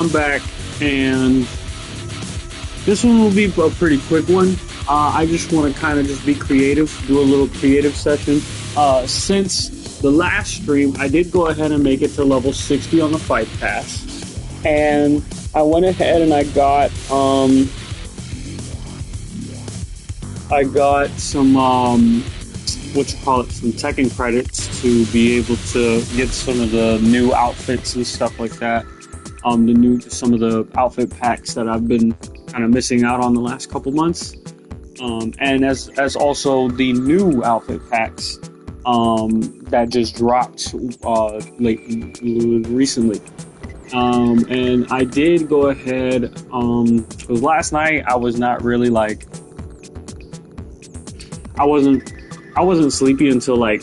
I'm back, and this one will be a pretty quick one. I just want to kind of just be creative, do a little creative session. Since the last stream, I did go ahead and make it to level 60 on the fight pass, and I went ahead and I got some what you call it, some Tekken credits to be able to get some of the new outfits and stuff like that. Some of the outfit packs that I've been kind of missing out on the last couple months, and as also the new outfit packs that just dropped recently. And I did go ahead because last night I was not really like I wasn't sleepy until like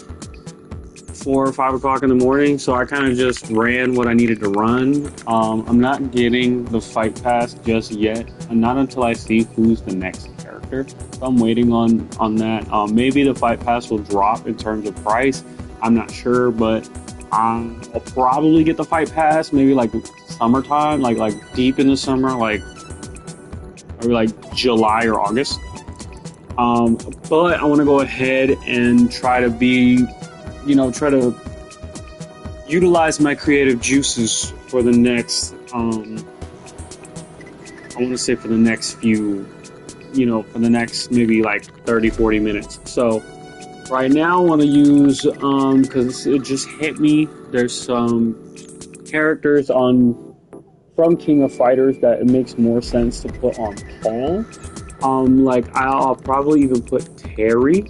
4 or 5 o'clock in the morning, so I kind of just ran what I needed to run. I'm not getting the fight pass just yet, and not until I see who's the next character. So I'm waiting on that. Maybe the fight pass will drop in terms of price. I'm not sure, but I'll probably get the fight pass maybe like summertime, like deep in the summer, like maybe like July or August. But I want to go ahead and try to try to utilize my creative juices for the next, I want to say for the next for the next maybe like 30, 40 minutes. So right now I want to use, because it just hit me, there's some characters from King of Fighters that it makes more sense to put on Paul. Like I'll probably even put Terry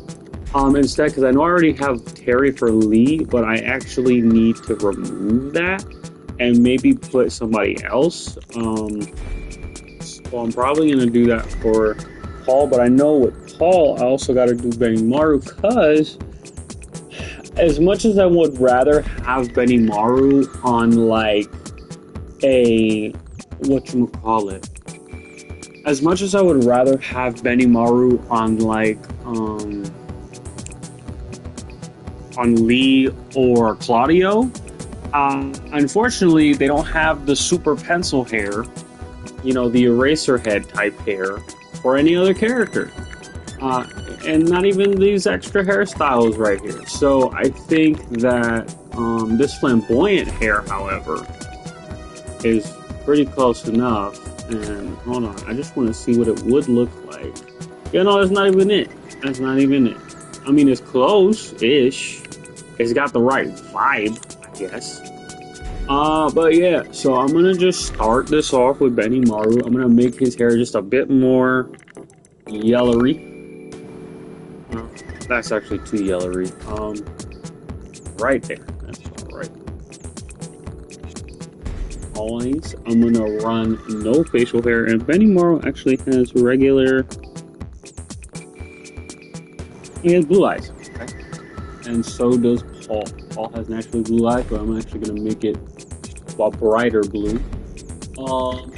instead, because I know I already have Terry for Lee, but I actually need to remove that and maybe put somebody else. So I'm probably gonna do that for Paul, but I know with Paul I also got to do Benimaru, because as much as I would rather have Benimaru on like a whatchamacallit, as much as I would rather have Benimaru on like on Lee or Claudio, unfortunately they don't have the super pencil hair, the eraser head type hair for any other character, and not even these extra hairstyles right here. So I think that this flamboyant hair, however, is pretty close enough. And hold on, I just want to see what it would look like. Yeah, no, that's not even it. That's not even it. I mean, it's close-ish. It's got the right vibe, I guess. But yeah, so I'm gonna just start this off with Benimaru. I'm gonna make his hair just a bit more yellowy. That's actually too yellowy. Right there. That's all right. Always, I'm gonna run no facial hair, and Benimaru actually has regular. He has blue eyes, okay? And so does Paul. Paul has naturally blue eyes, but I'm actually gonna make it a brighter blue.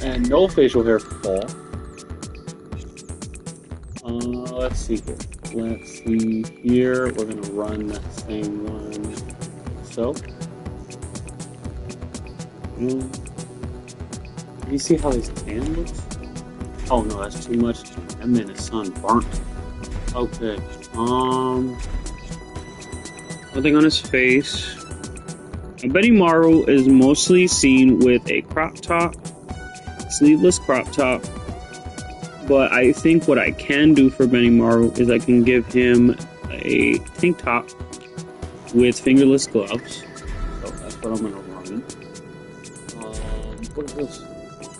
And no facial hair for Paul. Let's see here. Let's see here. We're gonna run that same one. So. You see how his tan looks? Oh no, that's too much. That man is sun burnt. Okay. Nothing on his face. Benimaru is mostly seen with a crop top, sleeveless crop top. But I think what I can do for Benimaru is I can give him a tank top with fingerless gloves. So that's what I'm gonna run. What is this?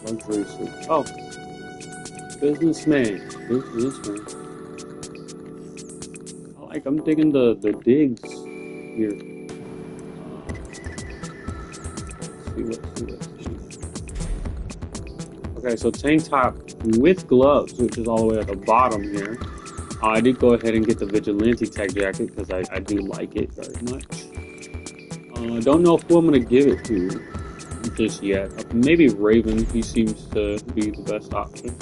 Luxury suit. Oh, businessman. I'm digging the digs here. Let's see. Okay, so tank top with gloves, which is all the way at the bottom here. I did go ahead and get the Vigilante tech jacket because I do like it very much. I don't know who I'm going to give it to just yet. Maybe Raven. He seems to be the best option.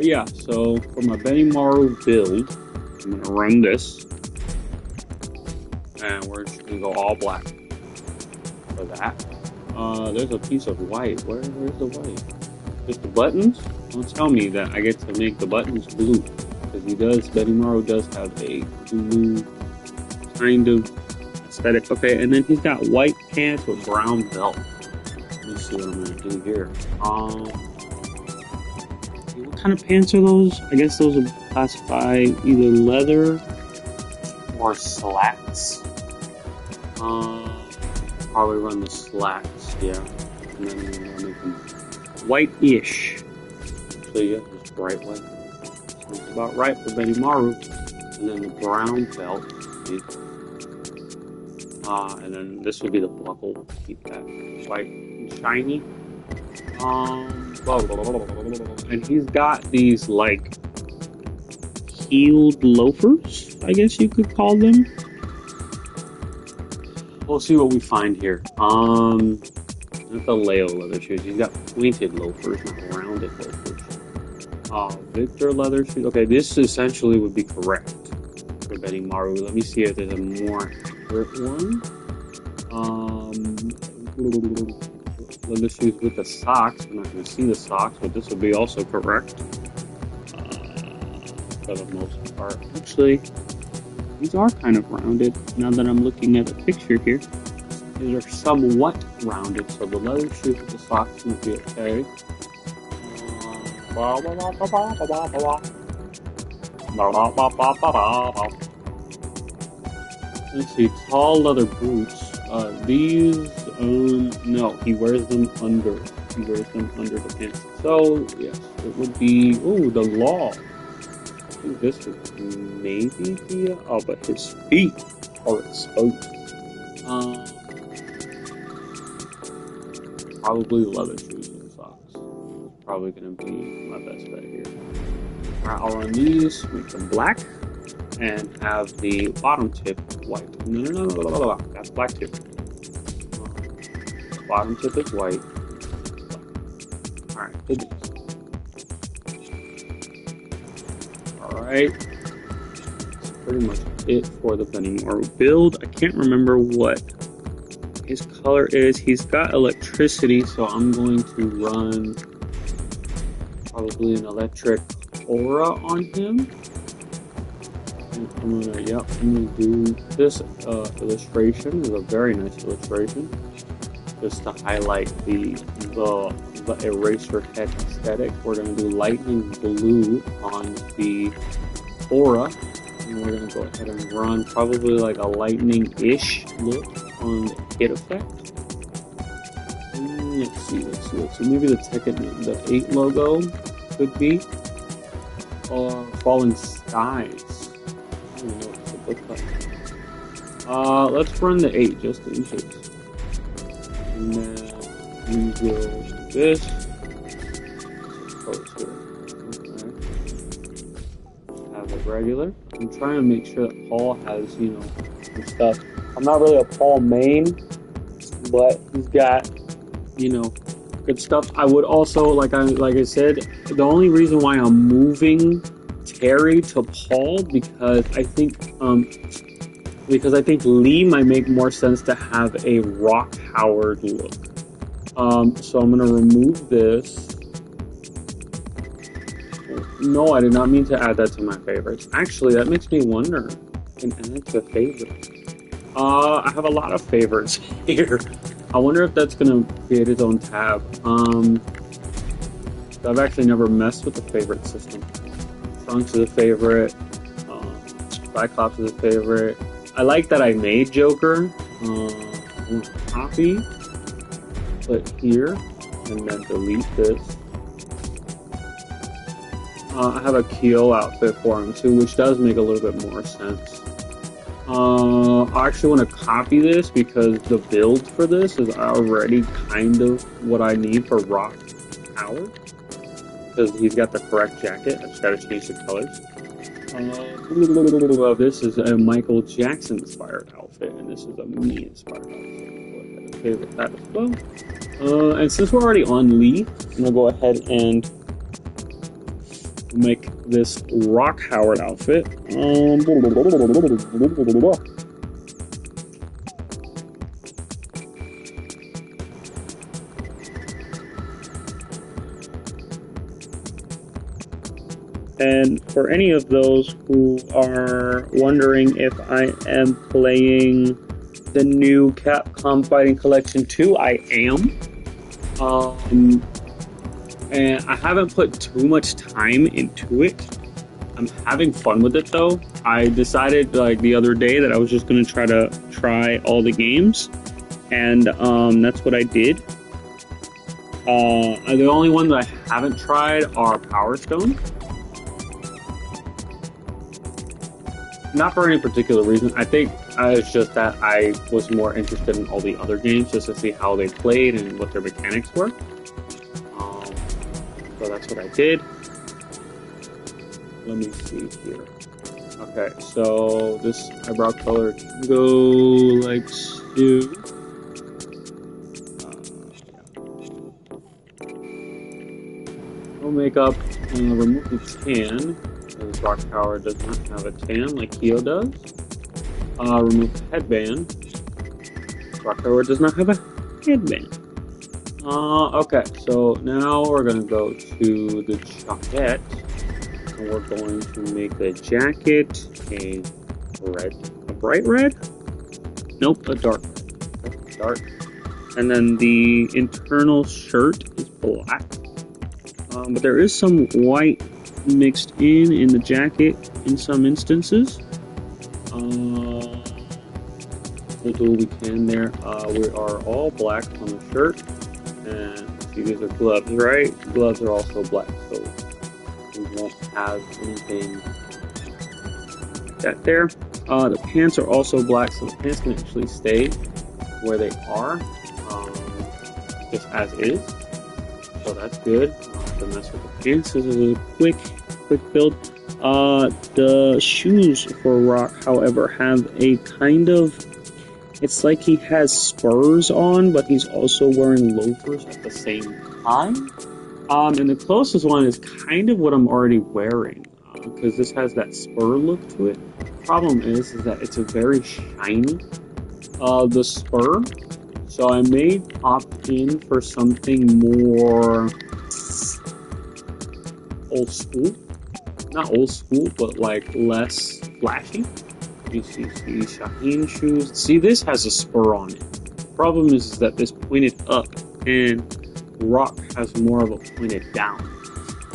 Yeah, so for my Benimaru build, I'm going to run this. And we're just going to go all black for that. There's a piece of white. Where's the white? Just the buttons? Don't tell me that I get to make the buttons blue. Because Benimaru does have a blue kind of aesthetic. Okay, and then he's got white pants with brown belt. Let me see what I'm gonna do here. What kind of pants are those? I guess those are classified either leather or slacks. Probably run the slacks, yeah. And then I'm gonna make them white-ish. So yeah, just bright white. Sounds about right for Benimaru. And then the brown belt. And then this would be the buckle. Keep that white and shiny. And he's got these like heeled loafers, I guess you could call them. We'll see what we find here. Not the Leo leather shoes. He's got pointed loafers, not rounded loafers. Victor leather shoes. Okay, this essentially would be correct for Benimaru. Let me see if there's a more accurate one. Leather shoes with the socks. We're not going to see the socks, but this would be also correct. For the most part. Actually, these are kind of rounded. Now that I'm looking at a picture here, these are somewhat rounded, so the leather shoes with the socks would be okay. Let's see, tall leather boots. No, he wears them under. He wears them under the pants. So, yes, it would be, the law. I think this would maybe be, but his feet are exposed. Probably leather shoes and socks. Probably gonna be my best bet here. Alright, I'll run these, make them black, and have the bottom tip white. No, that's black tip. Bottom tip is white. Alright, good. Alright. That's pretty much it for the Benimaru build. I can't remember what his color is. He's got electricity, so I'm going to run probably an electric aura on him. And I'm gonna do this illustration. It's a very nice illustration, just to highlight the eraser head aesthetic. We're gonna do lightning blue on the aura, and we're gonna go ahead and run probably like a lightning-ish look on the hit effect. Let's see. Maybe the Tekken, the 8 logo could be, or Falling Skies. I don't know what it looks like. Let's run the 8 just in case. And then we will do this. Close here. Okay. Have it regular. I'm trying to make sure that Paul has, some stuff. I'm not really a Paul main, but he's got, good stuff. I would also, like I said, the only reason why I'm moving Terry to Paul because I think Lee might make more sense to have a Rock Howard look. So I'm gonna remove this. No, I did not mean to add that to my favorites. Actually, that makes me wonder. I can add to favorites. I have a lot of favorites here. I wonder if that's gonna create its own tab. I've actually never messed with the favorite system. Trunks is a favorite. Cyclops is a favorite. I like that I made Joker. I'm gonna copy, put here, and then delete this. I have a Kyo outfit for him too, which does make a little bit more sense. I actually want to copy this because the build for this is already kind of what I need for Rock Howard. Because he's got the correct jacket. I just got to change the colors. This is a Michael Jackson inspired outfit, and this is a me inspired outfit. Go ahead and favorite that as well. And since we're already on Lee, I'm going to go ahead and make this Rock Howard outfit. And for any of those who are wondering if I am playing the new Capcom Fighting Collection 2, I am. And I haven't put too much time into it. I'm having fun with it though. I decided like the other day that I was just gonna try all the games, and that's what I did. The only ones that I haven't tried are Power Stone. Not for any particular reason. I think it's just that I was more interested in all the other games just to see how they played and what their mechanics were. So that's what I did. Let me see here. Okay, so this eyebrow color can go like so. No makeup. Remove the tan, because Rock Power does not have a tan like Kyo does. Remove the headband. Rock Power does not have a headband. Okay, so now we're gonna go to the jacket. And we're going to make the jacket a bright red? Nope, a dark red. Dark. And then the internal shirt is black. But there is some white mixed in the jacket in some instances. We'll do what we can there. We are all black on the shirt. And see, these are gloves, right? Gloves are also black, so we won't have anything like that there. The pants are also black, so the pants can actually stay where they are, just as is. So that's good. The mess with the pants is a quick build. The shoes for Rock, however, have a kind of, it's like he has spurs on, but he's also wearing loafers at the same time. And the closest one is kind of what I'm already wearing, because this has that spur look to it. Problem is that it's a very shiny, the spur. So I may opt in for something more old school. Not old school, but like less flashy. You see Shaheen shoes. See, this has a spur on it. Problem is that this pointed up, and Rock has more of a pointed down.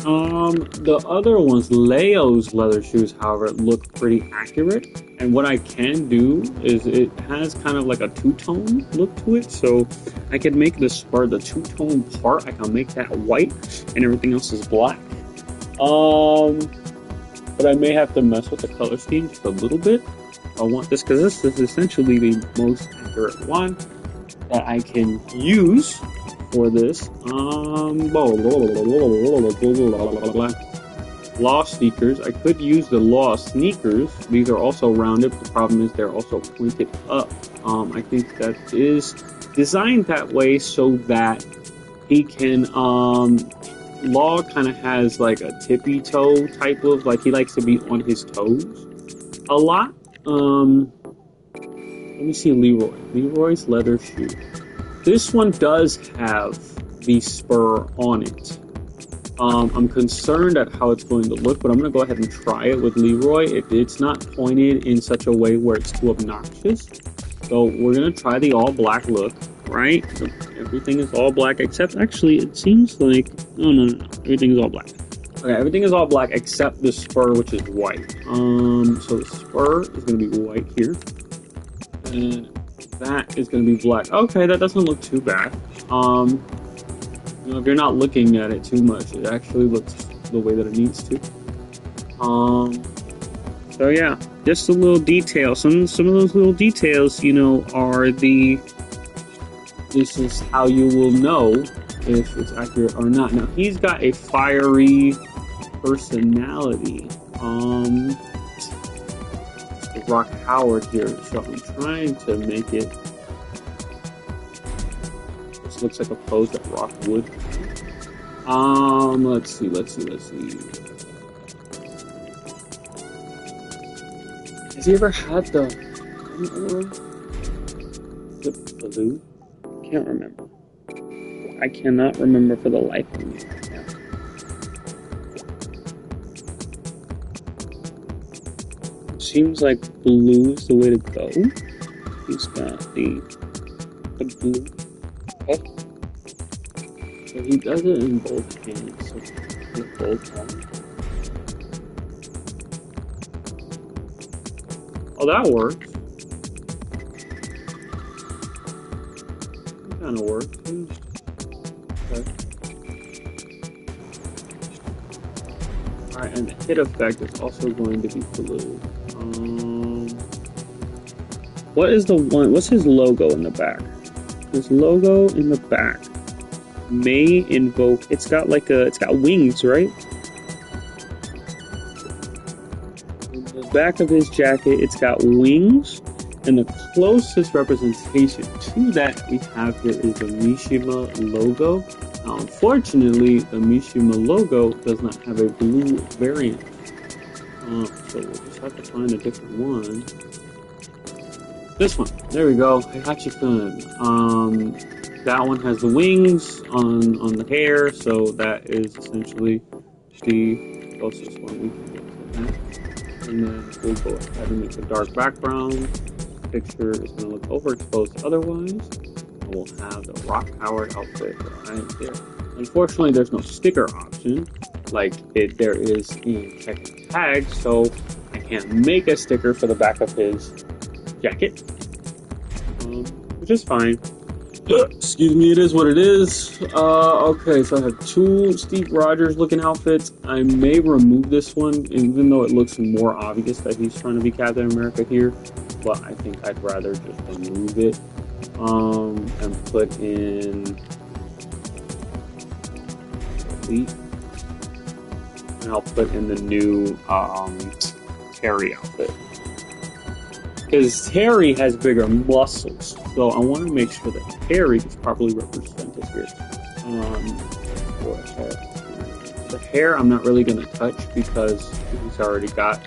The other ones, Leo's leather shoes, however, look pretty accurate. And what I can do is it has kind of like a two-tone look to it. So I can make the spur, the two-tone part, I can make that white, and everything else is black. But I may have to mess with the color scheme just a little bit. I want this because this is essentially the most accurate one that I can use for this. Law sneakers. I could use the Law sneakers. These are also rounded. The problem is they're also pointed up. I think that is designed that way so that he can. Law kind of has like a tippy toe type of, like he likes to be on his toes a lot. Let me see Leroy. Leroy's leather shoe. This one does have the spur on it. I'm concerned at how it's going to look, but I'm going to go ahead and try it with Leroy. It's not pointed in such a way where it's too obnoxious. So we're going to try the all black look, right? Everything is all black except, actually, it seems like, no. Everything is all black. Okay, everything is all black except the spur, which is white. So the spur is going to be white here. And that is going to be black. Okay, that doesn't look too bad. You know, if you're not looking at it too much, it actually looks the way that it needs to. So yeah, just a little detail. Some of those little details, you know, are the. This is how you will know if it's accurate or not. Now he's got a fiery personality. Rock Howard here, so I'm trying to make it. This looks like a pose that Rock would. Let's see. Has he ever had the blue? Can't remember. I cannot remember for the life of me right seems like blue is the way to go. He's got the blue. Okay. So he does it in both hands. So with both hands. Oh, that works. That kind of works. Okay. Alright, and the hit effect is also going to be blue. What is the one? What's his logo in the back? His logo in the back may invoke. It's got like it's got wings, right? In the back of his jacket, it's got wings, and the closest representation to that we have here is the Mishima logo. Now, unfortunately, the Mishima logo does not have a blue variant, so we'll just have to find a different one. This one, there we go. Heihachi-kun. That one has the wings on the hair, so that is essentially the closest one we can get to that. And then we'll go ahead and make a dark background. The picture is going to look overexposed otherwise. And we'll have the rock-powered outfit right there. Unfortunately, there's no sticker option like there is in Tekken Tag, so I can't make a sticker for the back of his jacket, which is fine. Excuse me, it is what it is. Okay, so I have two Steve Rogers looking outfits. I may remove this one, even though it looks more obvious that he's trying to be Captain America here, but I think I'd rather just remove it, and put in Elite, and I'll put in the new, Terry outfit. Because Terry has bigger muscles, so I want to make sure that Terry is properly represented here. The hair I'm not really going to touch because he's already got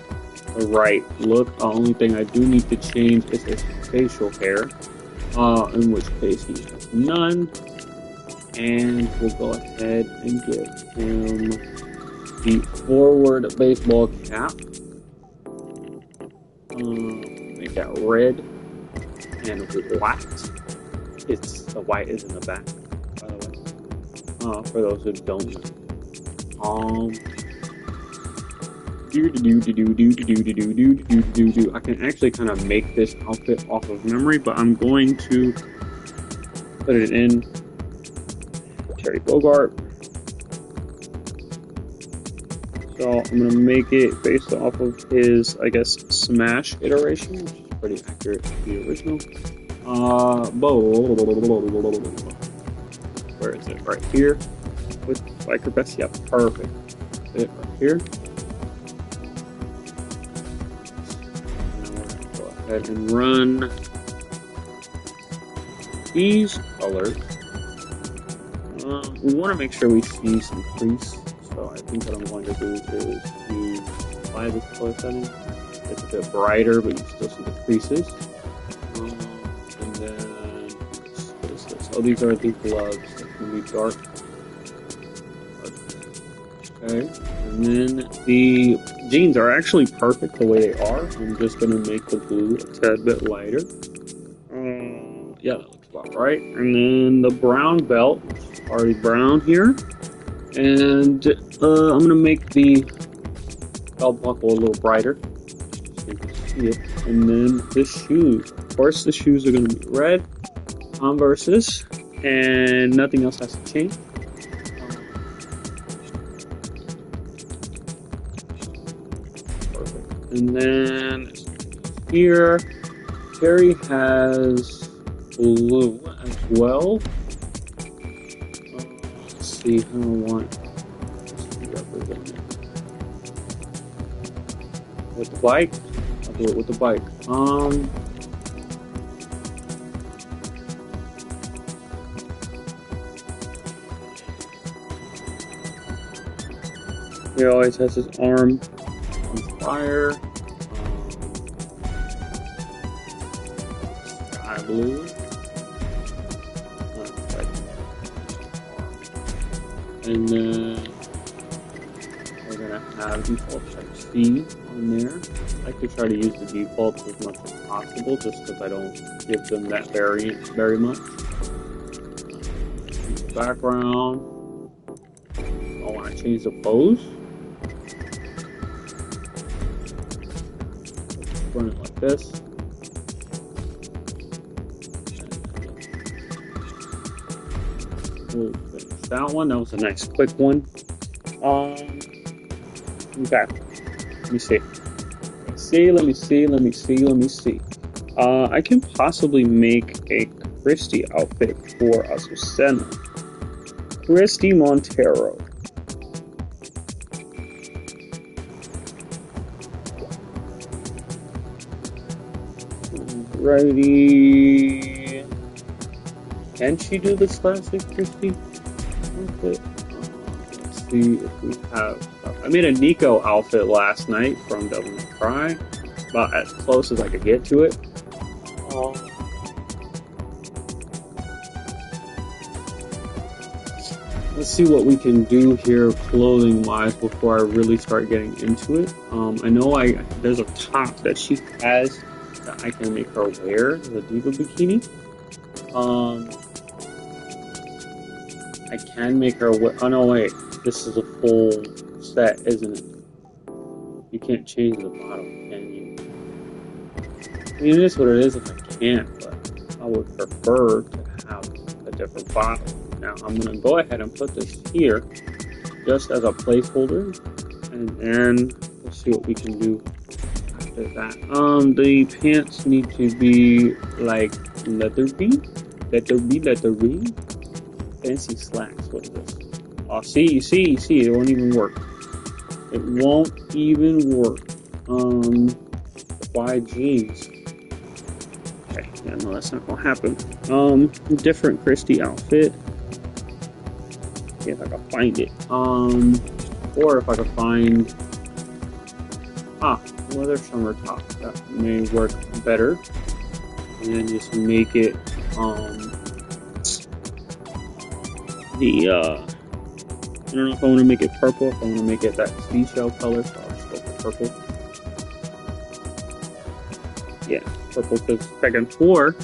the right look. The only thing I do need to change is his facial hair, in which case he has none. And we'll go ahead and give him the forward baseball cap. Make that red and white. The white is in the back, by the way. For those who don't know. I can actually kind of make this outfit off of memory, but I'm going to put it in Terry Bogard. So I'm going to make it based off of his, I guess, Smash iteration, which is pretty accurate to the original. Where is it? Right here. With biker vest. Yeah, perfect. It right here. And we're going to go ahead and run these colors. We want to make sure we see some crease. So I think what I'm going to do is apply this color setting. It's a bit brighter, but you still see the creases. And then, what is this? Oh, these are the gloves. That can be dark. Okay. And then the jeans are actually perfect the way they are. I'm just going to make the blue a tad bit lighter. Yeah, that looks about right. And then the brown belt, which is already brown here. And I'm going to make the belt buckle a little brighter, just so you can see it. And then the shoes. Of course, the shoes are going to be red, Converses, and nothing else has to change. Perfect. And then here, Terry has blue as well. See how I want this to be represented. With the bike, I'll do it with the bike. He always has his arm on fire. Sky blue. And then gonna have default type C on there. I like to try to use the defaults as much as possible, just because I don't give them that variance very much. Background. I want to change the pose. Run it like this. We'll finish that one. That was a nice quick one. Okay. Let me see. Let me see. I can possibly make a Christy outfit for Azucena. Christy Montero. Alrighty. Can she do this classic Christy? Let's see if we have stuff. I made a Nico outfit last night from Devil May Cry. About as close as I could get to it. Let's see what we can do here clothing wise before I really start getting into it. I know there's a top that she has that I can make her wear, the Diva bikini. I can make her wear, oh no wait, this is a full set, isn't it? You can't change the bottom, can you? I mean, it is what it is if I can't, but I would prefer to have a different bottom. Now I'm going to go ahead and put this here just as a placeholder, and then let's see what we can do after that. The pants need to be like leather B. Fancy slacks. What is this? Oh, see, you see, it won't even work. It won't even work. Why jeans? Okay, yeah, no, that's not gonna happen. Different Christy outfit. See if I can find it. Or if I can find leather summer top. That may work better. And then just make it I don't know if I want to make it purple, if I want to make it that seashell color, so I'll just go for purple. Yeah, purple, because Dragon 4,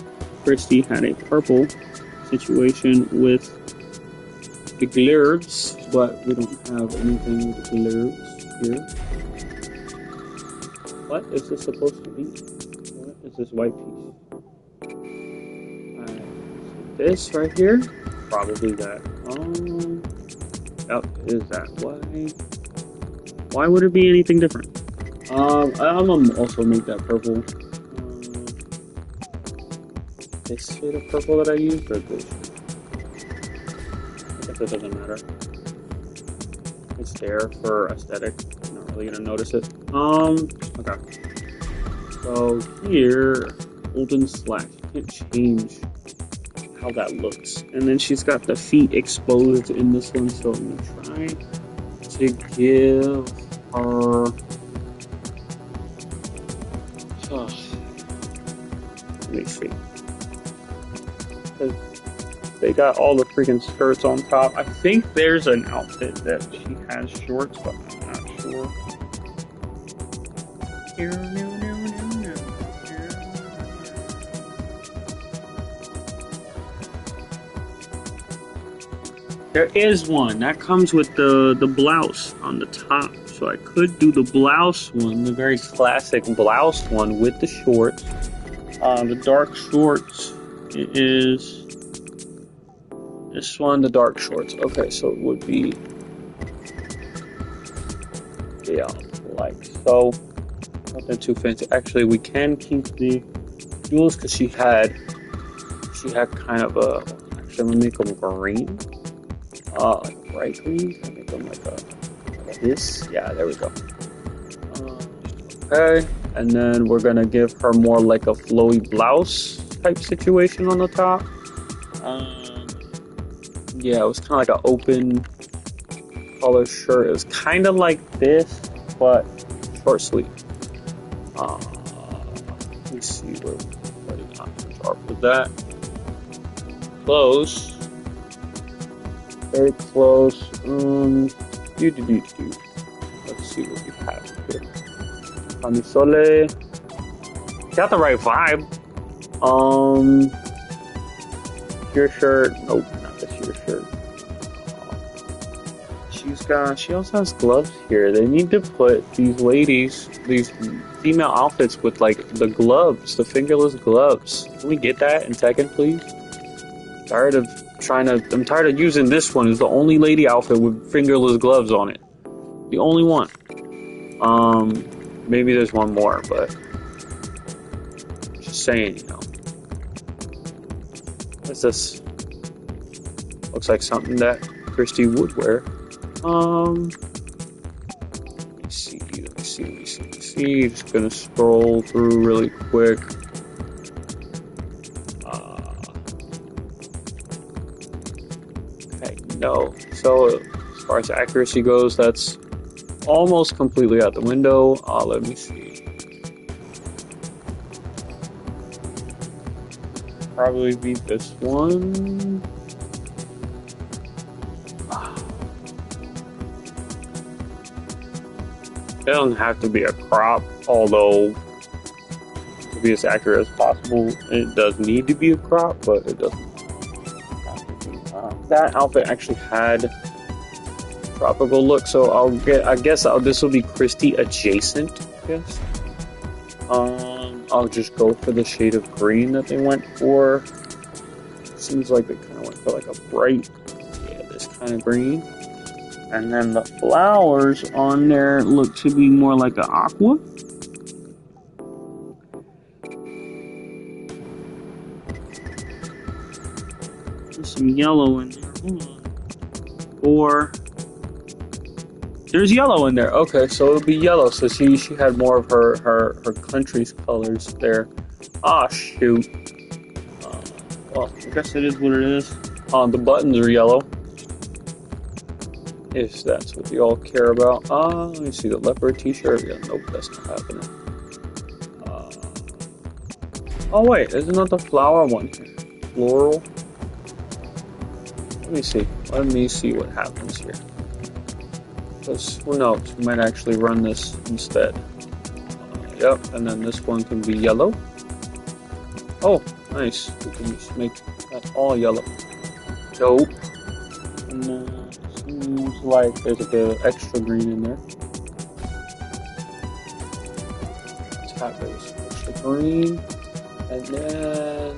Christy had a purple situation with the glaives, but we don't have anything with the glaives here. What is this supposed to be? What is this white piece? This right here? Probably that. Oh, is that why would it be anything different? I'm gonna also make that purple. This shade of purple that I used, or this? I guess it doesn't matter. It's there for aesthetic. I'm not really gonna notice it. Okay. So here, golden slack. You can't change how that looks. And then she's got the feet exposed in this one, so I'm gonna try to give her let me see, because they got all the freaking skirts on top. I think there's an outfit that she has shorts, but I'm not sure. There is one that comes with the blouse on the top, so I could do the blouse one, the very classic blouse one with the shorts. The dark shorts is this one, the dark shorts. Okay, so it would be like so. Nothing too fancy. Actually, we can keep the jewels because she had kind of a. Actually, I'm gonna make them green. Like a bright green. Can I make them like this? Yeah, there we go. Okay, and then we're gonna give her more like a flowy blouse type situation on the top. Yeah, it was kind of like an open color shirt. It was kind of like this, but short sleeve. Let me see where the options are for that. Close. Very close. Let's see what we have here. Camisole. Got the right vibe. Sheer shirt. Nope, not the sheer shirt. She also has gloves here. They need to put these ladies, these female outfits with like the gloves, the fingerless gloves. Can we get that in Tekken, please? I'm tired of using this one as the only lady outfit with fingerless gloves on it. The only one. Maybe there's one more, but just saying, you know. What's this? Looks like something that Christy would wear. Let me see. Just gonna scroll through really quick. Okay, no. So as far as accuracy goes, that's almost completely out the window. Let me see. Probably beat this one. It doesn't have to be a crop, although to be as accurate as possible, it does need to be a crop, but it doesn't have to be. That outfit actually had tropical look, so I guess this will be Christy adjacent, I guess. I'll just go for the shade of green that they went for. Seems like they kind of went for like a bright, this kind of green. And then the flowers on there look to be more like an aqua. There's some yellow in there. Hold on. Or there's yellow in there. Okay, so it'll be yellow. So she had more of her country's colors there. Ah, shoot. Well, I guess it is what it is. The buttons are yellow. If that's what you all care about. Let me see, the leopard t-shirt. Yeah, nope, that's not happening. Oh wait, isn't that the flower one here? Floral? Let me see what happens here. Because, who knows, we might actually run this instead. Yep, and then this one can be yellow. Oh, nice. We can just make that all yellow. Dope. And seems like there's a bit of extra green in there. Let's have this extra green. And then,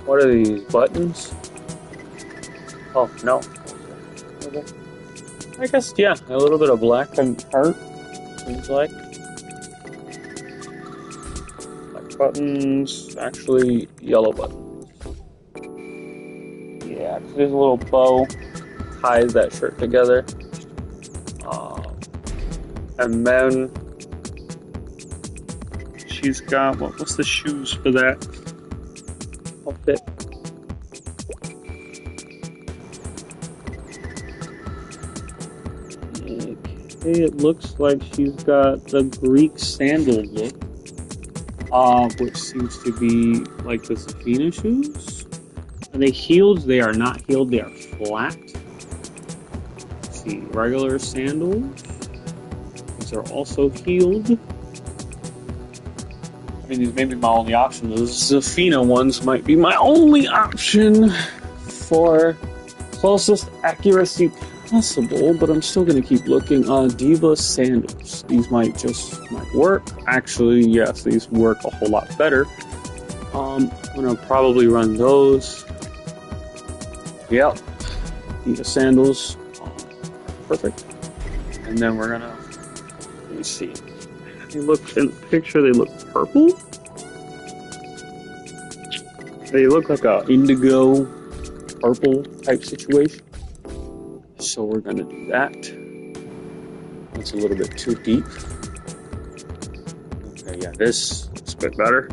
what are these, buttons? Oh, no. Okay. I guess, yeah, a little bit of black and heart, seems like. Black buttons, actually yellow buttons. Yeah, because there's a little bow, ties that shirt together. And then she's got, what's the shoes for that outfit? Okay, it looks like she's got the Greek sandal look, which seems to be like the Safina shoes. Are they heeled? They are not heeled, they are flat. Let's see, regular sandals. These are also heeled. I mean, these may be my only option. Those Zafina ones might be my only option for closest accuracy possible, but I'm still going to keep looking. Diva sandals. These might work. Actually, yes, these work a whole lot better. I'm going to probably run those. Yep. Diva sandals. Perfect. And then we're going to, let me see. They look, in the picture, they look purple. They look like a indigo purple type situation. So we're gonna do that. That's a little bit too deep. Okay, yeah, this looks a bit better.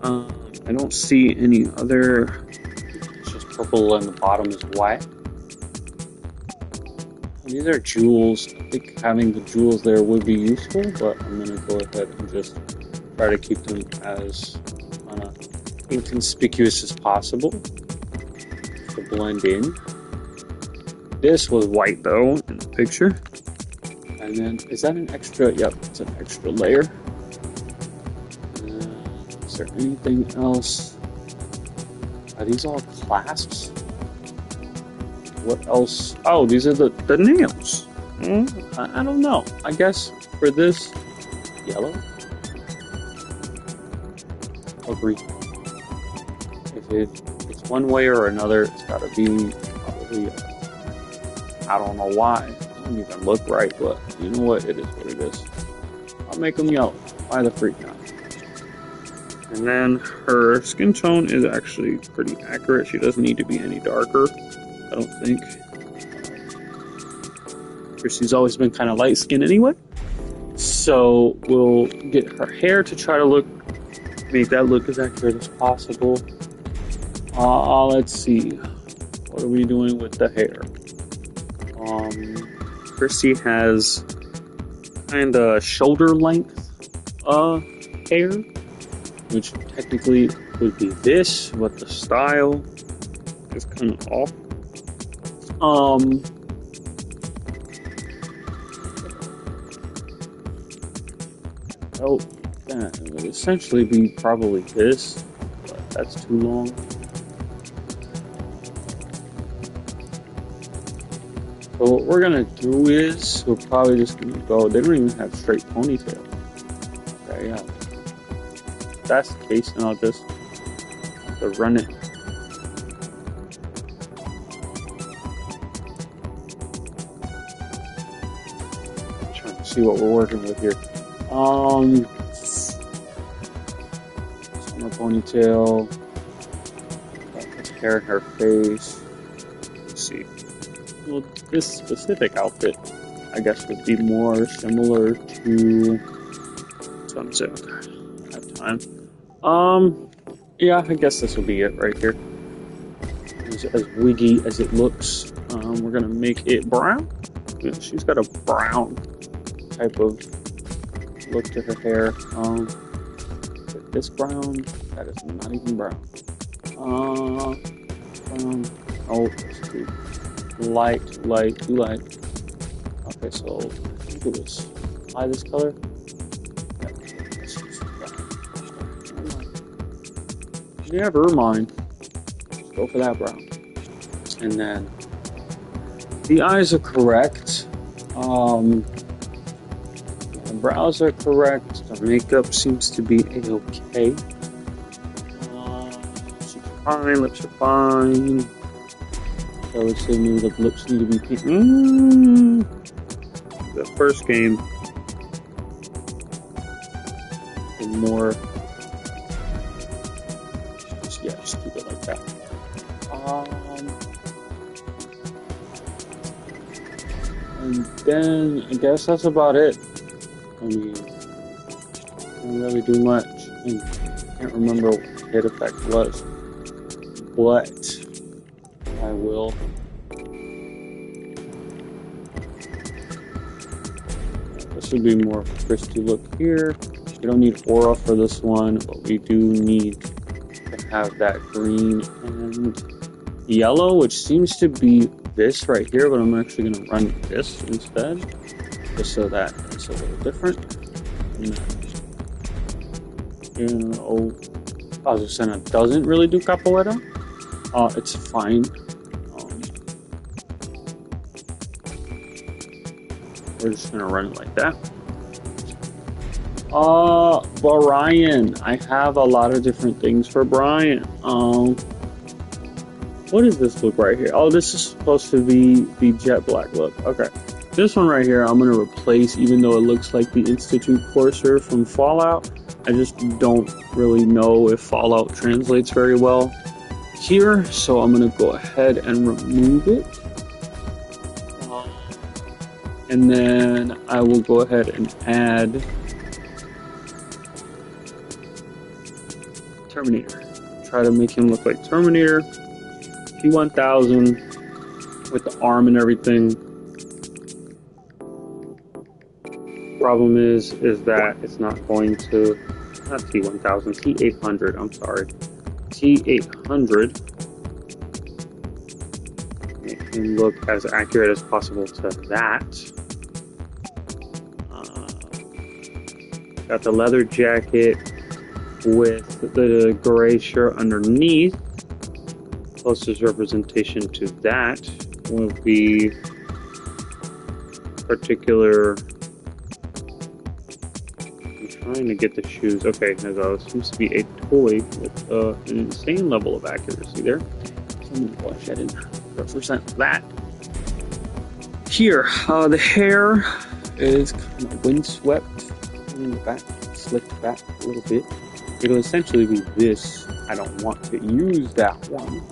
I don't see any other. It's just purple and the bottom is white. These are jewels. I think having the jewels there would be useful, but I'm gonna go ahead and just try to keep them as inconspicuous as possible to blend in. This was white though in the picture. And then, is that an extra? Yep, it's an extra layer. Is there anything else? Are these all clasps? What else? Oh, these are the nails. I don't know. I guess for this, yellow or green. If it's one way or another, it's got to be probably. I don't know why. It doesn't even look right, but you know what? It is what it is. I'll make them yellow. Why the freak not? And then her skin tone is actually pretty accurate. She doesn't need to be any darker, I don't think. She's always been kind of light skinned anyway. So we'll get her hair to try to make that look as accurate as possible. Let's see. What are we doing with the hair? Christy has kind of shoulder length hair, which technically would be this, but the style is kind of off. Oh, that would essentially be probably this, but that's too long. So what we're gonna do is we're probably just gonna go. They don't even have straight ponytail. Okay, yeah. If that's the case, then I'll just have to run it. I'm trying to see what we're working with here. Summer ponytail. Put hair in her face. Let's see. Well, this specific outfit, I guess, would be more similar to sunset. Okay, I have time. Yeah, I guess this will be it right here. As wiggy as it looks, we're gonna make it brown. Yeah, she's got a brown type of look to her hair. This brown, that is not even brown. Brown. Oh, it's too light. Okay, so I think it was apply this color. Never mind. Just go for that brown. And then the eyes are correct. The brows are correct. The makeup seems to be a-okay. She's fine. Lips are fine. I would say maybe the lips need to be pink. The first game, and more. Just keep it like that. And then I guess that's about it. I mean, can't really do much. I can't remember what the hit effect was, but I will. This would be more of a Christy look here. We don't need aura for this one, but we do need to have that green and yellow, which seems to be this right here, but I'm actually going to run this instead, just so that it's a little different. And, I was just saying it doesn't really do capoeira. It's fine. We're just gonna run it like that. Brian. I have a lot of different things for Brian. What does this look right here? Oh, this is supposed to be the jet black look. Okay. This one right here, I'm gonna replace, even though it looks like the Institute Courser from Fallout. I just don't really know if Fallout translates very well here, so I'm gonna go ahead and remove it. And then I will go ahead and add Terminator. Try to make him look like Terminator. T-1000 with the arm and everything. Problem is that it's not going to, not T-1000, T-800, I'm sorry. T-800. Make him look as accurate as possible to that. Got the leather jacket with the gray shirt underneath. Closest representation to that would be particular. I'm trying to get the shoes. Okay, there goes. Seems to be a toy with an insane level of accuracy there. Oh gosh, I didn't represent that. Here, the hair is kind of windswept in the back, slicked back a little bit. It'll essentially be this. I don't want to use that one,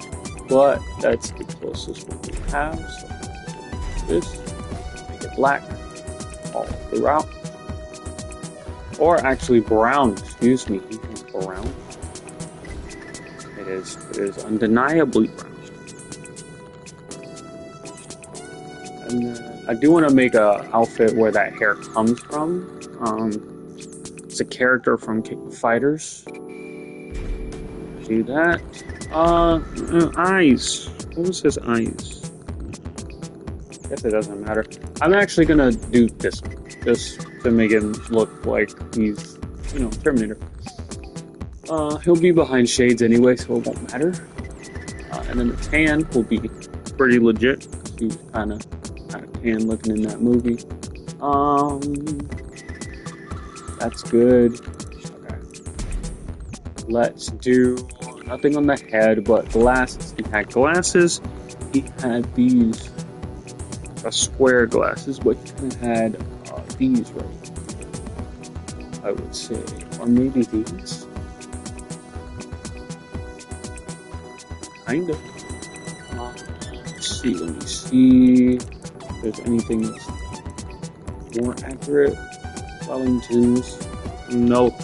but that's the closest one we have. So this, make it black all throughout, or actually brown. Excuse me, brown. It is undeniably brown. And I do want to make a outfit where that hair comes from. It's a character from Fighters. Do that. Eyes. What was his eyes? Guess it doesn't matter. I'm actually gonna do this just to make him look like he's, Terminator. He'll be behind shades anyway, so it won't matter. And then the tan will be pretty legit. He's kind of tan looking in that movie. That's good. Okay. Let's do nothing on the head, but glasses. He had glasses. He had these square glasses, but he kind of had these right here, I would say, or maybe these. Kind of. Let's see. Let me see if there's anything that's more accurate. Wellingtons. No.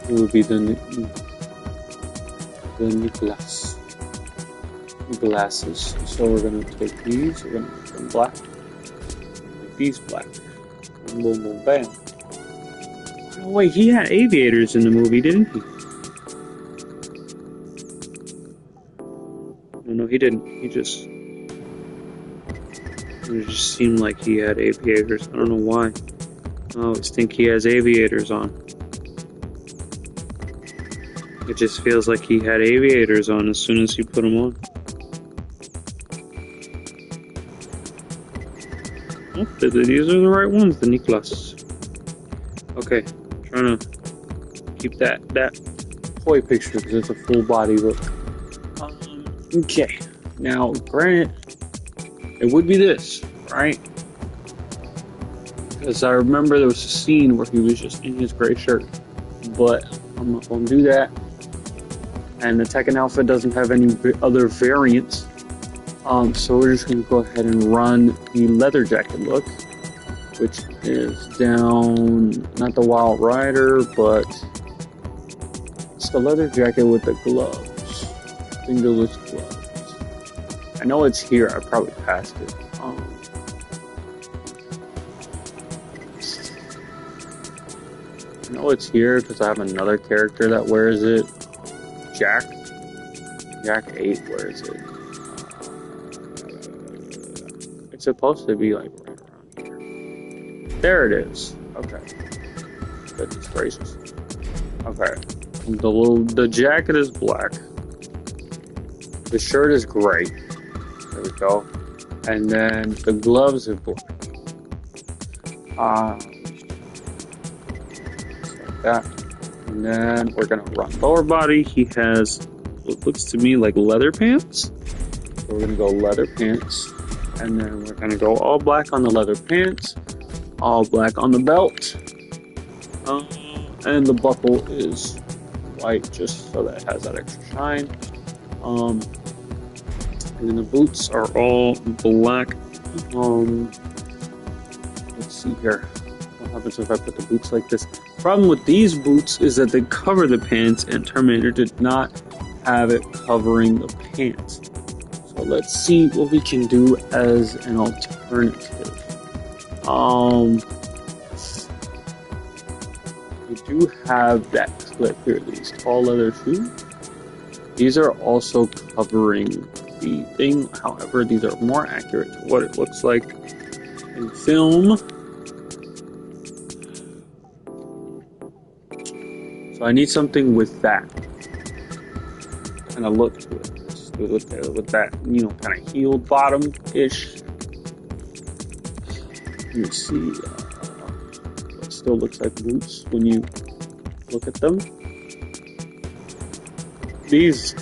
It would be the Nicholas glasses. So we're gonna take these. We're gonna make them black. Make these black. And boom, boom, bam. Oh wait, he had aviators in the movie, didn't he? No, he didn't. It just seemed like he had aviators. I don't know why. I always think he has aviators on. It just feels like he had aviators on as soon as you put them on. Oh, these are the right ones, the Nicholas. Okay, trying to keep that toy picture because it's a full body look. Okay, now granted, it would be this, right? Because I remember there was a scene where he was just in his gray shirt, but I'm not going to do that. And the Tekken outfit doesn't have any other variants. So we're just going to go ahead and run the leather jacket look, which is down, not the Wild Rider, but it's the leather jacket with the gloves, fingerless gloves. I know it's here, I probably passed it. I know it's here because I have another character that wears it. Jack 8 wears it. It's supposed to be like right around here. There it is. Okay. Goodness gracious. Okay. The jacket is black. The shirt is gray. There we go. And then the gloves are black. That. And then we're gonna run lower body. He has what looks to me like leather pants. So we're gonna go leather pants, and then we're gonna go all black on the leather pants, all black on the belt, and the buckle is white just so that it has that extra shine. And then the boots are all black. Let's see here. What happens if I put the boots like this? Problem with these boots is that they cover the pants, and Terminator did not have it covering the pants. So let's see what we can do as an alternative. We do have that clip here, these tall leather shoes. These are also covering the thing, however, these are more accurate to what it looks like in film. So I need something with that kind of look to it. With that, kind of heeled bottom-ish. You see, it still looks like boots when you look at them. These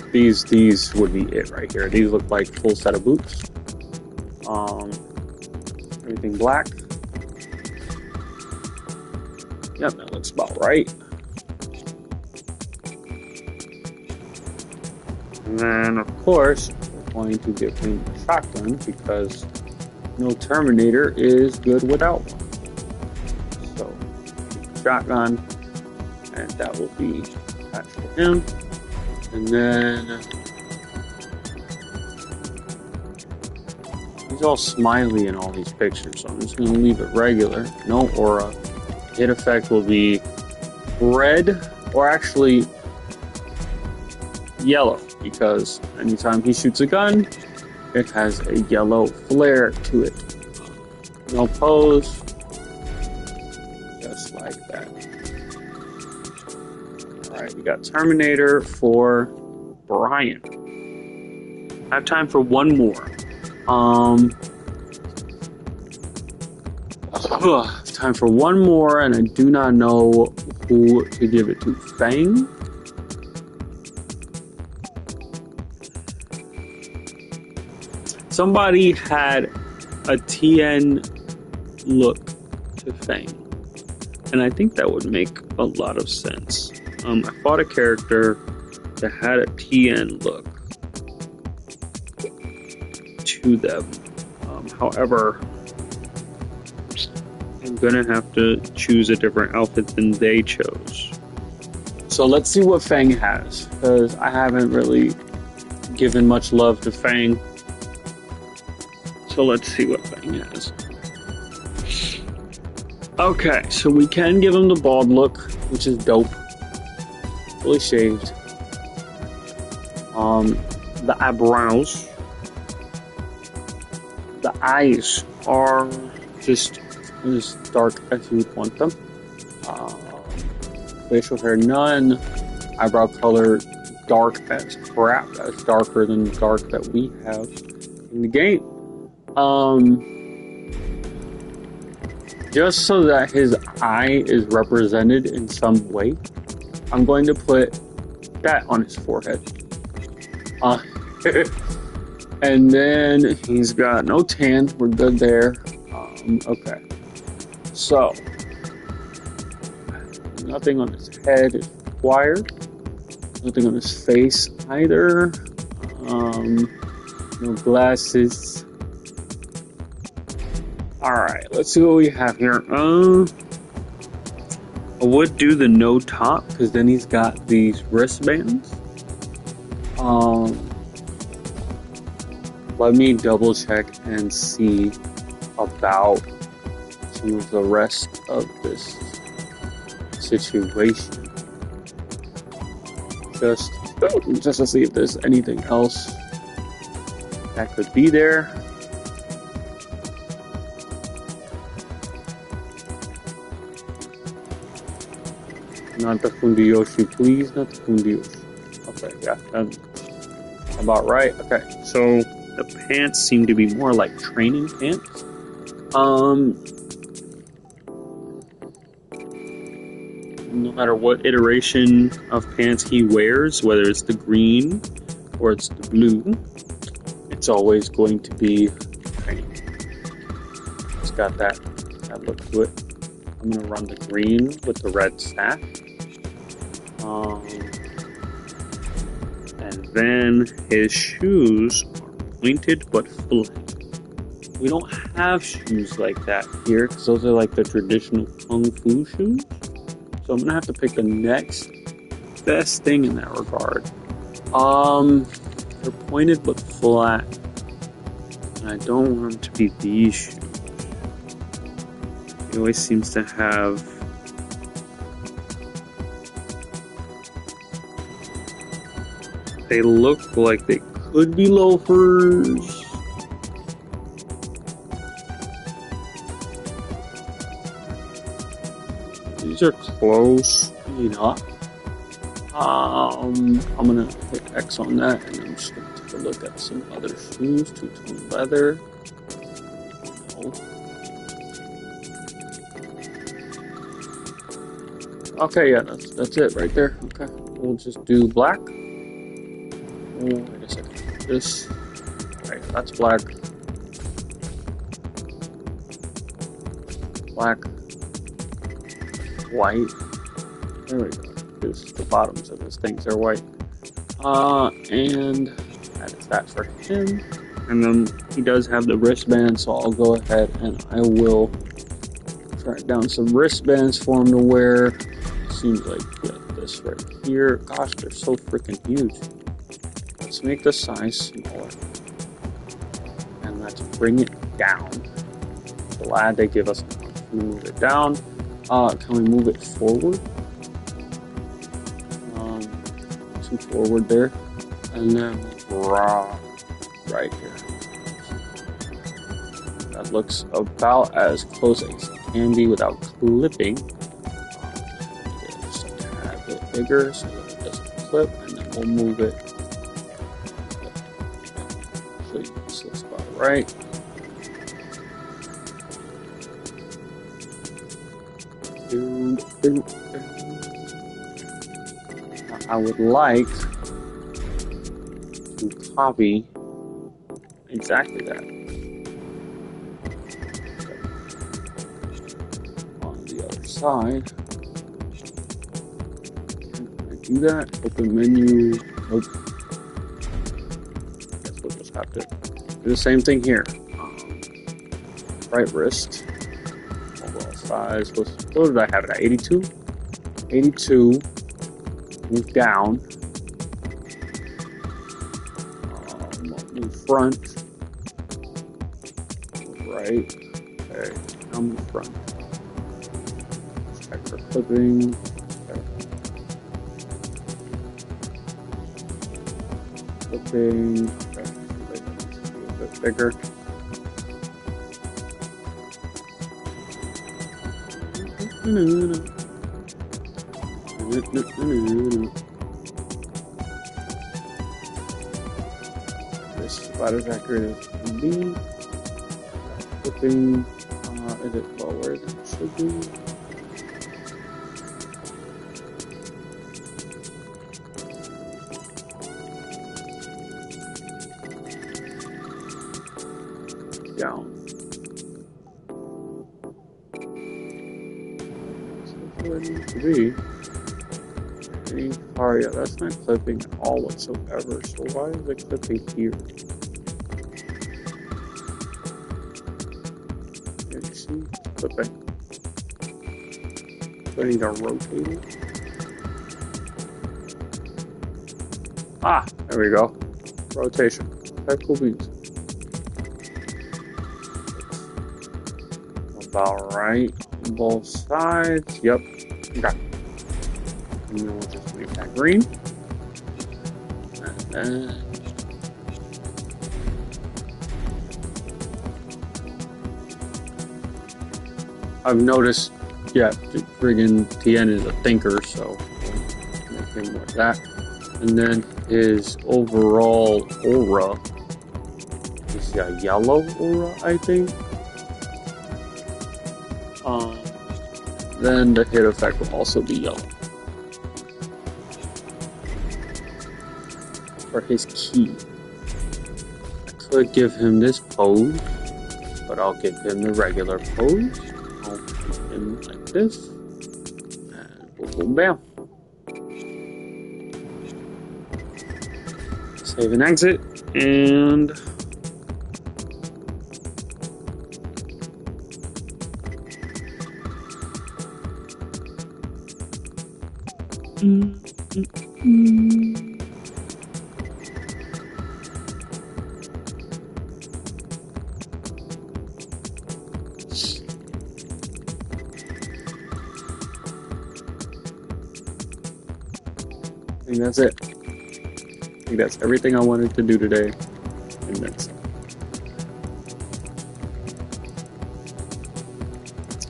would be it right here. These look like full set of boots. Everything black. Yep, that looks about right. And then, of course, we're going to give him a shotgun because no Terminator is good without one. So, shotgun, and that will be attached to him. And then he's all smiley in all these pictures, so I'm just going to leave it regular. No aura. Hit effect will be red, or actually yellow, because anytime he shoots a gun, it has a yellow flare to it. No pose, just like that. Alright, we got Terminator for Brian. I have time for one more. Time for one more, and I do not know who to give it to. Fang? Somebody had a TN look to Fang, and I think that would make a lot of sense. I fought a character that had a TN look to them. However, I'm gonna have to choose a different outfit than they chose. So let's see what Fang has, because I haven't really given much love to Fang. So let's see what Fang has. Okay, so we can give him the bald look, which is dope. Fully shaved. The eyebrows. The eyes are just as dark as you would want them. Facial hair, none. Eyebrow color, dark as crap. That's darker than the dark that we have in the game. Just so that his eye is represented in some way, I'm going to put that on his forehead. And then he's got no tan. We're good there. Okay. So, nothing on his head is required. Nothing on his face either. No glasses. Alright, let's see what we have here. I would do the no top, because then he's got these wristbands. Let me double check and see about some of the rest of this situation. Just to see if there's anything else that could be there. Not the Fundiyoshi, please, not the Fundiyoshi. Okay, yeah, that's about right. Okay, so the pants seem to be more like training pants. No matter what iteration of pants he wears, whether it's the green or it's the blue, it's always going to be training. It's got that look to it. I'm gonna run the green with the red staff. And then his shoes are pointed but flat. We don't have shoes like that here, because those are like the traditional Kung Fu shoes. So I'm gonna have to pick the next best thing in that regard. They're pointed but flat. And I don't want them to be these shoes. He always seems to have they look like they could be loafers. These are close enough. I'm gonna hit X on that, and I'm just gonna take a look at some other shoes. Two-tone leather. No. Okay, yeah, that's it right there. Okay, we'll just do black. Oh, wait a second. This. Alright, that's black. Black. White. There we go. This, the bottoms of these things are white. And that is that for him. And then he does have the wristband, so I'll go ahead and I will track down some wristbands for him to wear. Seems like this right here. Gosh, they're so freaking huge. Let's make the size smaller. And let's bring it down. Glad they give us enough. Can we move it down? Can we move it forward? Some forward there. And then right here. That looks about as close as it can be without clipping. Just a tad bit bigger so that it doesn't clip, and then we'll move it. So this looks about right. I would like to copy exactly that on the other side. Can I do that? Open menu. Nope. Guess we'll just have to do the same thing here. Right wrist. Overall size. What did I have it at? 82? 82. Move down. Move front. Move right. Okay. Now move front. Check for clipping. Okay. Clipping. Okay. A bit bigger. This is about as accurate as it can be. Clipping, is it lower than it should be? Down. That's where it needs to be. Oh yeah, that's not clipping at all whatsoever, so why is it clipping here? Yeah, you see? Clipping. So I need to rotate it. Ah, there we go. Rotation. Okay, cool beans. About right on both sides. Yep. Okay. And then we'll just make that green. And then I've noticed, yeah, friggin' TN is a thinker, so we'll make him like that. And then his overall aura is a yellow aura, I think. Then the hit effect will also be yellow. For his key, I could give him this pose, but I'll give him the regular pose. I'll keep him like this, and boom, boom, bam. Save and exit, and I think that's it. I think that's everything I wanted to do today, and that's it.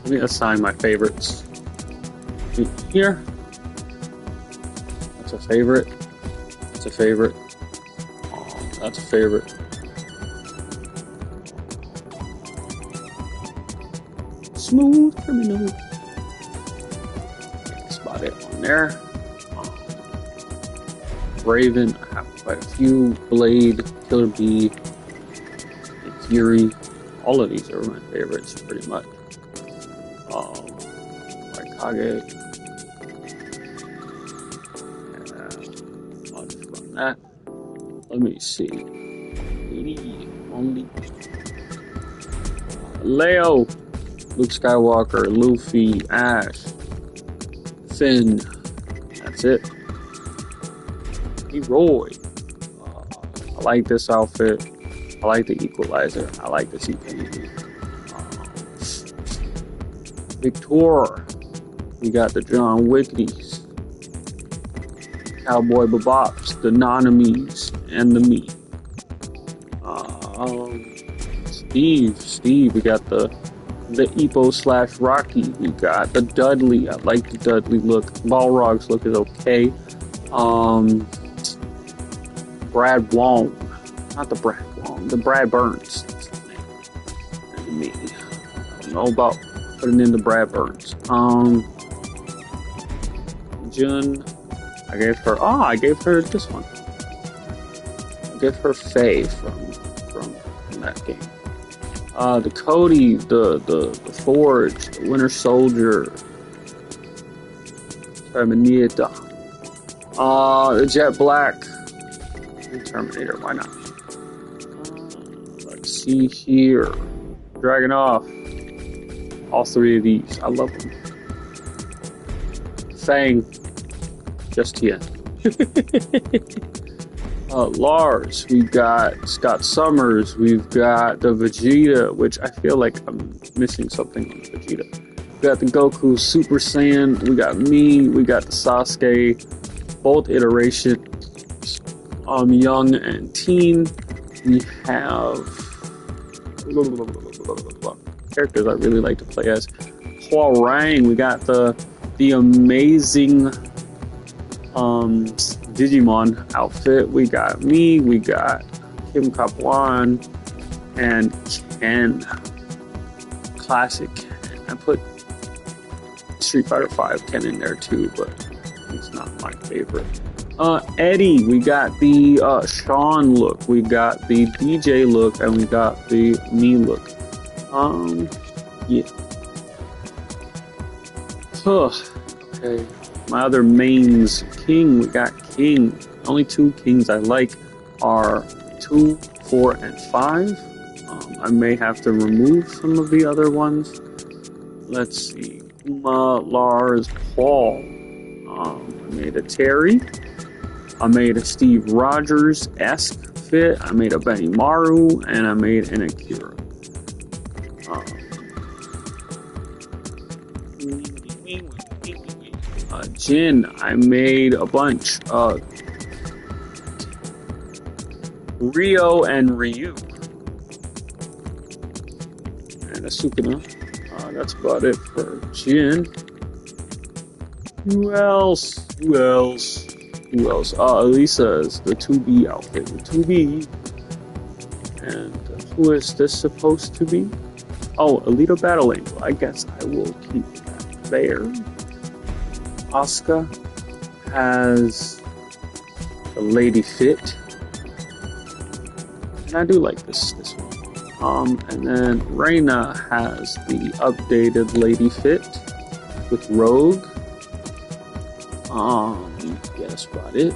Let me assign my favorites here. That's That's a favorite. That's a favorite. That's a favorite. Smooth criminal. That's about it on there. Raven, I have quite a few. Blade, Killer Bee, and Fury. All of these are my favorites, pretty much. Raikage. I'll just run that. Let me see. Only Leo, Luke Skywalker, Luffy, Ash, Finn. That's it. Roy. I like this outfit. I like the Equalizer. I like the CPD. Victor. We got the John Wickeys, Cowboy Bobops, the Nonamies, and the Me. Steve. We got the Epo / Rocky. We got the Dudley. I like the Dudley look. Balrog's look is okay. Brad Wong. Not the Brad Wong. The Brad Burns. And me. I don't know about putting in the Brad Burns. Jun. I gave her this one. I gave her Faye from that game. The Cody, the Forge, the Winter Soldier, Terminator, the Jet Black, and Terminator. Why not? Let's see here. Dragunov. All three of these. I love them. Fang. Just here. Lars. We've got Scott Summers. We've got the Vegeta, which I feel like I'm missing something on the Vegeta. We got the Goku Super Saiyan. We got me. We got the Sasuke. Both iterations. Young and teen. We have characters I really like to play as. Hwoarang. We got the amazing Digimon outfit. We got me. We got Kim Kapwan and Ken. Classic. I put Street Fighter V Ken in there too, but he's not my favorite. Eddie, we got the Sean look, we got the DJ look, and we got the me look. Yeah. Okay. My other mains, King, we got King. Only two Kings I like are 2, 4, and 5. I may have to remove some of the other ones. Let's see. Uma, Lars, Paul. I made a Terry. I made a Steve Rogers-esque fit. I made a Benny Maru, and I made an Akira. Jin, I made a bunch. Rio and Ryu. And a Sukuna. That's about it for Jin. Who else? Elisa's the 2B outfit. The 2B. And who is this supposed to be? Oh, Alita Battle Angel. I guess I will keep that there. Asuka has the Lady Fit. And I do like this one. And then Reina has the updated Lady Fit with Rogue. Yeah, that's about it.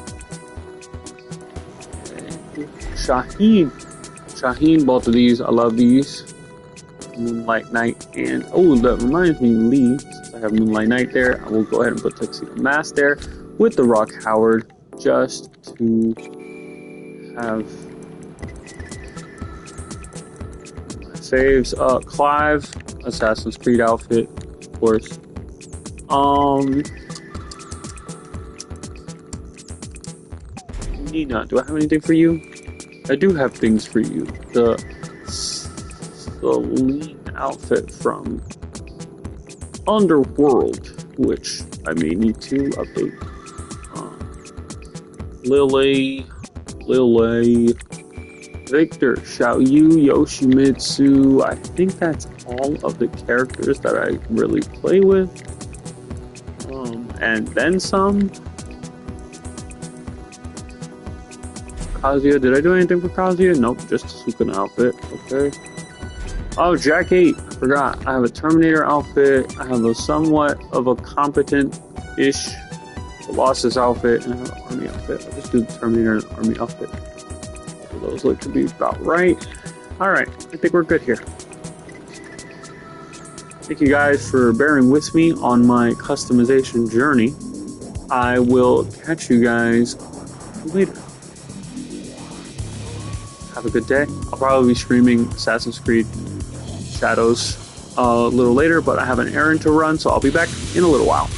And Shaheen, both of these, I love these. Moonlight Knight, and that reminds me, Lee, since I have Moonlight Knight there, I will go ahead and put Tuxedo Mask there with the Rock Howard, just to have my saves. Clive, Assassin's Creed outfit, of course. Nina, do I have anything for you? I do have things for you. The lean outfit from Underworld, which I may need to update. Lily, Victor, Xiaoyu, Yoshimitsu. I think that's all of the characters that I really play with. And then some. Kazuya, did I do anything for Kazuya? Nope, just a Sukuna outfit. Okay. Oh, Jack 8. I forgot. I have a Terminator outfit. I have a somewhat of a competent-ish Colossus outfit, and I have an Army outfit. I'll just do the Terminator and Army outfit. So those look to be about right. Alright, I think we're good here. Thank you guys for bearing with me on my customization journey. I will catch you guys later. Have a good day. I'll probably be streaming Assassin's Creed Shadows a little later, but I have an errand to run, so I'll be back in a little while.